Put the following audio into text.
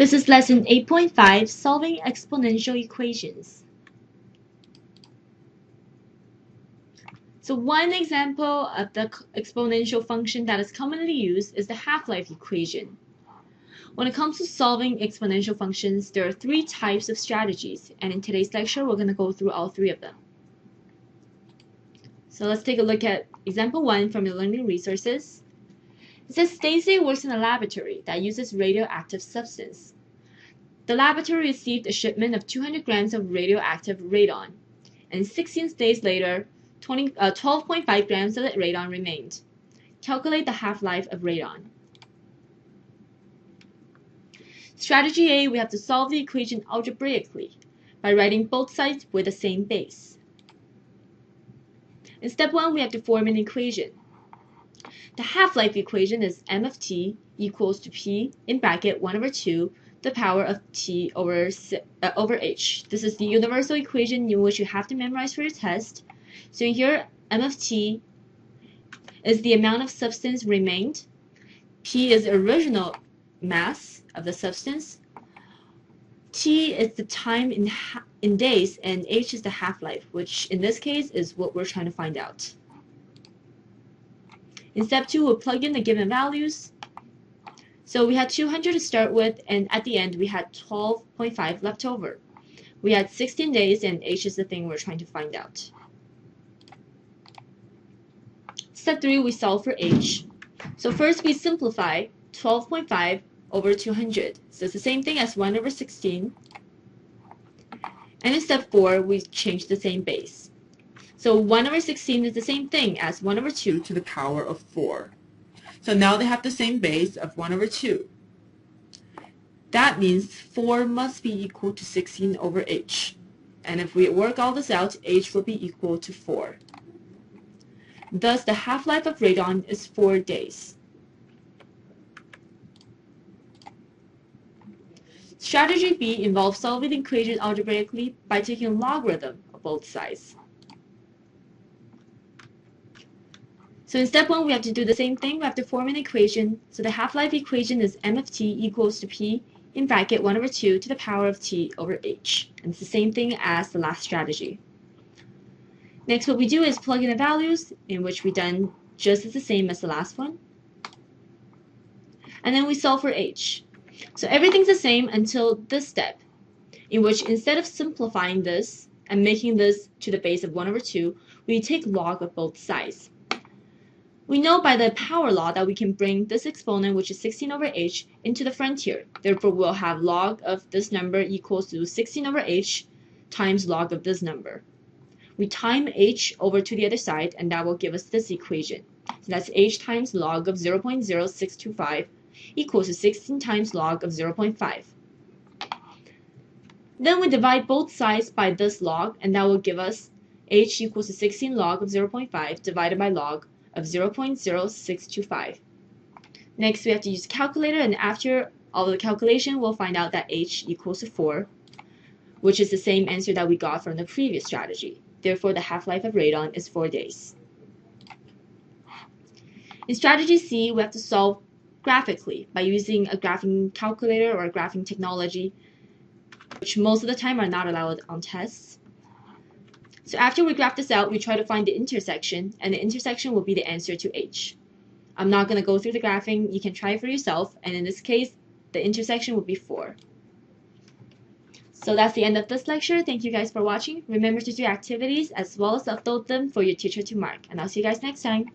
This is lesson 8.5, solving exponential equations. So one example of the exponential function that is commonly used is the half-life equation. When it comes to solving exponential functions, there are three types of strategies, and in today's lecture, we're going to go through all three of them. So let's take a look at example 1 from your learning resources. It says Stacy works in a laboratory that uses radioactive substance. The laboratory received a shipment of 200 grams of radioactive radon, and 16 days later, 12.5 grams of the radon remained. Calculate the half-life of radon. Strategy A, we have to solve the equation algebraically by writing both sides with the same base. In step 1, we have to form an equation. The half-life equation is m of t equals to p in bracket 1 over 2 the power of t over h. This is the universal equation in which you have to memorize for your test. So here, m of t is the amount of substance remained. P is the original mass of the substance. T is the time in days, and h is the half-life, which in this case is what we're trying to find out. In step 2, we'll plug in the given values. So we had 200 to start with, and at the end we had 12.5 left over. We had 16 days, and h is the thing we're trying to find out. Step 3, we solve for h. So first we simplify 12.5 over 200. So it's the same thing as 1 over 16. And in step 4, we change the same base. So 1 over 16 is the same thing as 1 over 2 to the power of 4. So now they have the same base of 1 over 2. That means 4 must be equal to 16 over h. And if we work all this out, h will be equal to 4. Thus, the half-life of radon is 4 days. Strategy B involves solving the equation algebraically by taking a logarithm of both sides. So in step 1, we have to do the same thing. We have to form an equation. So the half-life equation is m of t equals to p in bracket 1 over 2 to the power of t over h. And it's the same thing as the last strategy. Next, what we do is plug in the values, in which we done just as the same as the last one. And then we solve for h. So everything's the same until this step, in which instead of simplifying this and making this to the base of 1 over 2, we take log of both sides. We know by the power law that we can bring this exponent, which is 16 over h, into the front here. Therefore, we'll have log of this number equals to 16 over h times log of this number. We time h over to the other side, and that will give us this equation. So that's h times log of 0.0625 equals to 16 times log of 0.5. Then we divide both sides by this log, and that will give us h equals to 16 log of 0.5 divided by log of 0.0625. Next, we have to use a calculator, and after all the calculation, we'll find out that h equals to 4, which is the same answer that we got from the previous strategy. Therefore, the half-life of radon is 4 days. In strategy C, we have to solve graphically by using a graphing calculator or a graphing technology, which most of the time are not allowed on tests. So after we graph this out, we try to find the intersection, and the intersection will be the answer to h. I'm not going to go through the graphing. You can try it for yourself, and in this case, the intersection will be 4. So that's the end of this lecture. Thank you guys for watching. Remember to do activities as well as upload them for your teacher to mark, and I'll see you guys next time.